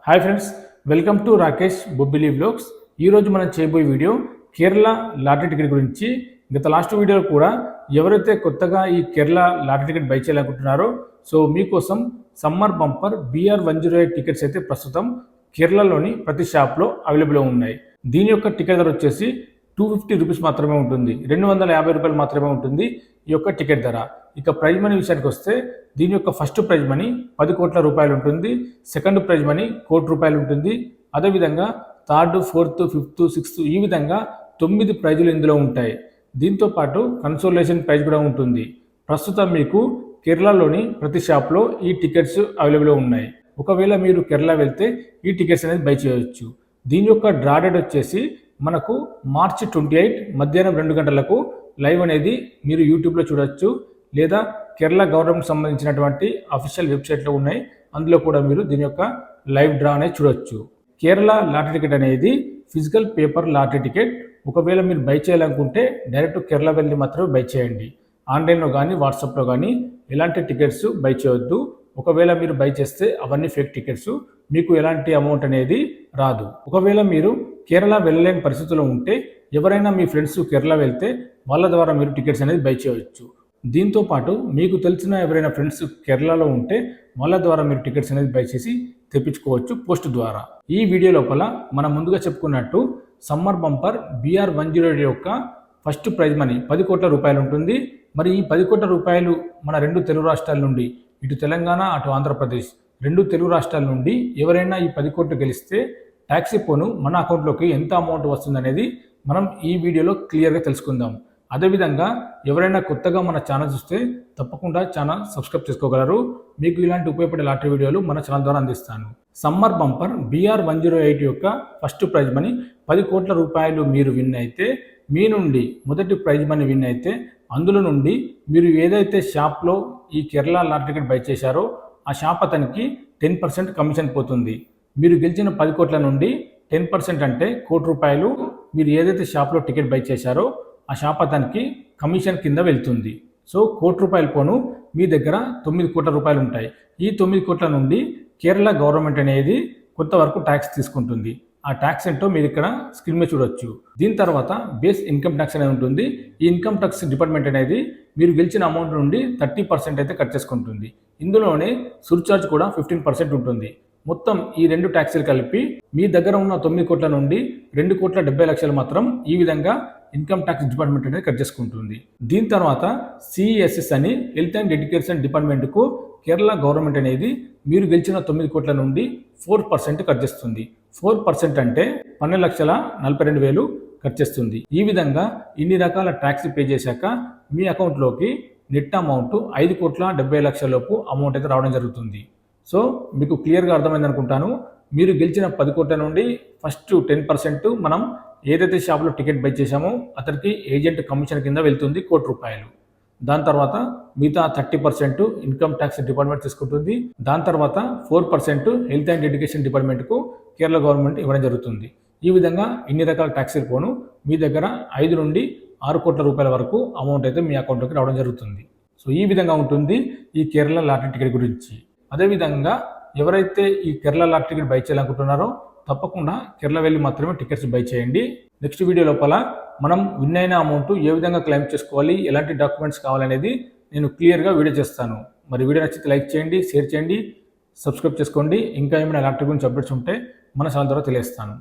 Hi friends, welcome to Rakesh Bobbili vlogs. ఈరోజు మనం చేయబోయే వీడియో కేరళ లాటరీ టికెట్ గురించి. గత లాస్ట్ వీడియోలో కూడా ఎవరైతే కొత్తగా ఈ కేరళ లాటరీ టికెట్ బై చేయాలనుకుంటున్నారో మీకోసం సమ్మర్ బంపర్ BR108 టికెట్స్ అయితే ప్రస్తుతం కేరళలోని ప్రతి షాప్లో అవైలబుల్ ఉన్నాయి. దీని యొక్క టికెట్ ధర వచ్చేసి 250 రూపీస్ మాత్రమే ఉంటుంది, 250 రూపాయలు మాత్రమే ఉంటుంది ఈ యొక్క టికెట్ ధర. ఇక ప్రైజ్ మనీ విషయానికి వస్తే దీని యొక్క ఫస్ట్ ప్రైజ్ మనీ 10 కోట్ల రూపాయలు ఉంటుంది, సెకండ్ ప్రైజ్ మనీ ₹1,00,00,000 ఉంటుంది. అదేవిధంగా థర్డ్, ఫోర్త్, ఫిఫ్త్, సిక్స్త్ ఈ విధంగా 9 ప్రైజులు ఇందులో ఉంటాయి. దీంతో పాటు కన్సోలేషన్ ప్రైజ్ కూడా ఉంటుంది. ప్రస్తుతం మీకు కేరళలోని ప్రతి షాప్లో ఈ టికెట్స్ అవైలబుల్ ఉన్నాయి. ఒకవేళ మీరు కేరళ వెళ్తే ఈ టికెట్స్ అనేది బై చేయవచ్చు. దీని యొక్క డ్రా డేట్ వచ్చేసి మనకు మార్చి 28 మధ్యాహ్నం 2 గంటలకు లైవ్ అనేది మీరు యూట్యూబ్లో చూడొచ్చు, లేదా కేరళ గవర్నమెంట్ సంబంధించినటువంటి అఫీషియల్ వెబ్సైట్లో ఉన్నాయి, అందులో కూడా మీరు దీని యొక్క లైవ్ డ్రా అనేది చూడొచ్చు. కేరళ లాటరీ టికెట్ అనేది ఫిజికల్ పేపర్ లాటరీ టికెట్. ఒకవేళ మీరు బై చేయాలనుకుంటే డైరెక్ట్ కేరళ వెళ్ళి మాత్రమే బై చేయండి. ఆన్లైన్లో కానీ వాట్సాప్లో కానీ ఎలాంటి టికెట్స్ బై చేయొద్దు. ఒకవేళ మీరు బై చేస్తే అవన్నీ ఫేక్ టికెట్స్, మీకు ఎలాంటి అమౌంట్ అనేది రాదు. ఒకవేళ మీరు కేరళ వెళ్ళలేని పరిస్థితుల్లో ఉంటే ఎవరైనా మీ ఫ్రెండ్స్ కేరళ వెళ్తే వాళ్ళ ద్వారా మీరు టికెట్స్ అనేది బై చేయవచ్చు. దీంతో పాటు మీకు తెలిసిన ఎవరైనా ఫ్రెండ్స్ కేరళలో ఉంటే వాళ్ళ ద్వారా మీరు టికెట్స్ అనేది బై చేసి తెప్పించుకోవచ్చు పోస్ట్ ద్వారా. ఈ వీడియో లోపల మనం ముందుగా చెప్పుకున్నట్టు సమ్మర్ బంపర్ BR108 యొక్క ఫస్ట్ ప్రైజ్ మనీ 10 కోట్ల రూపాయలు ఉంటుంది. మరి ఈ 10 కోట్ల రూపాయలు మన 2 తెలుగు రాష్ట్రాల నుండి, ఇటు తెలంగాణ అటు ఆంధ్రప్రదేశ్ 2 తెలుగు రాష్ట్రాల నుండి ఎవరైనా ఈ 10 కోట్లు గెలిస్తే ట్యాక్సీ పోను మన అకౌంట్లోకి ఎంత అమౌంట్ వస్తుందనేది మనం ఈ వీడియోలో క్లియర్గా తెలుసుకుందాం. అదేవిధంగా ఎవరైనా కొత్తగా మన ఛానల్ చూస్తే తప్పకుండా ఛానల్ సబ్స్క్రైబ్ చేసుకోగలరు. మీకు ఇలాంటి ఉపయోగపడే లాటరీ వీడియోలు మన ఛానల్ ద్వారా అందిస్తాను. సమ్మర్ బంపర్ BR108 యొక్క ఫస్ట్ ప్రైజ్ మనీ 10 కోట్ల రూపాయలు మీరు విన్ అయితే, మీ నుండి మొదటి ప్రైజ్ మనీ విన్ అయితే అందులో నుండి మీరు ఏదైతే షాప్లో ఈ కేరళ లాటరీ టికెట్ బై చేశారో ఆ షాప్ అతనికి 10% కమిషన్ పోతుంది. మీరు గెలిచిన 10 కోట్ల నుండి 10% అంటే ₹1,00,00,000 మీరు ఏదైతే షాప్లో టికెట్ బై చేశారో ఆ షాప్ అతనికి కమిషన్ కింద వెళ్తుంది. సో ₹1,00,00,000 పోను మీ దగ్గర 9 కోట్ల రూపాయలు ఉంటాయి. ఈ 9 కోట్ల నుండి కేరళ గవర్నమెంట్ అనేది కొంతవరకు ట్యాక్స్ తీసుకుంటుంది. ఆ ట్యాక్స్ ఏంటో మీరు ఇక్కడ స్క్రీన్ మీద చూడొచ్చు. దీని తర్వాత బేస్ ఇన్కమ్ ట్యాక్స్ అనేది ఉంటుంది. ఈ ఇన్కమ్ ట్యాక్స్ డిపార్ట్మెంట్ అనేది మీరు గెలిచిన అమౌంట్ నుండి 30% అయితే కట్ చేసుకుంటుంది. ఇందులోనే సుర్చార్జ్ కూడా 15% ఉంటుంది. మొత్తం ఈ 2 ట్యాక్సీలు కలిపి మీ దగ్గర ఉన్న 9 కోట్ల నుండి 2,70,00,000 మాత్రం ఈ విధంగా ఇన్కమ్ ట్యాక్స్ డిపార్ట్మెంట్ అనేది కట్ చేసుకుంటుంది. దీని తర్వాత CESS అని హెల్త్ అండ్ ఎడ్యుకేషన్ డిపార్ట్మెంట్కు కేరళ గవర్నమెంట్ అనేది మీరు గెలిచిన 9 కోట్ల నుండి 4% కట్ చేస్తుంది. 4% అంటే 12,42,000 కట్ చేస్తుంది. ఈ విధంగా ఇన్ని రకాల ట్యాక్స్ పే చేశాక మీ అకౌంట్లోకి నెట్ అమౌంట్ 5,70,00,000 లోపు అమౌంట్ అయితే రావడం జరుగుతుంది. సో మీకు క్లియర్గా అర్థమైంది అనుకుంటాను. మీరు గెలిచిన 10 కోట్ల నుండి ఫస్ట్ 10% మనం ఏదైతే షాప్లో టికెట్ బై చేశామో అతనికి ఏజెంట్ కమిషన్ కింద వెళ్తుంది ₹1,00,00,000. దాని తర్వాత మిగతా 30% ఇన్కమ్ ట్యాక్స్ డిపార్ట్మెంట్ తీసుకుంటుంది. దాని తర్వాత 4% హెల్త్ అండ్ ఎడ్యుకేషన్ డిపార్ట్మెంట్కు కేరళ గవర్నమెంట్ ఇవ్వడం జరుగుతుంది. ఈ విధంగా ఇన్ని రకాల ట్యాక్సీలు పోను మీ దగ్గర 5 నుండి 6 కోట్ల రూపాయల వరకు అమౌంట్ అయితే మీ అకౌంట్లోకి రావడం జరుగుతుంది. సో ఈ విధంగా ఉంటుంది ఈ కేరళ లాటరీ టికెట్ గురించి. అదేవిధంగా ఎవరైతే ఈ కేరళ లాటరీ టికెట్ బై చేయాలనుకుంటున్నారో తప్పకుండా కేరళ వెళ్ళి మాత్రమే టికెట్స్ బై చేయండి. నెక్స్ట్ వీడియో లోపల మనం విన్ అయిన అమౌంట్ ఏ విధంగా క్లెయిమ్ చేసుకోవాలి, ఎలాంటి డాక్యుమెంట్స్ కావాలనేది నేను క్లియర్గా వీడియో చేస్తాను. మరి వీడియో నచ్చితే లైక్ చేయండి, షేర్ చేయండి, సబ్స్క్రైబ్ చేసుకోండి. ఇంకా ఏమైనా లాటరీ గురించి అప్డేట్స్ ఉంటే మన ఛానల్ ద్వారా తెలియజేస్తాను.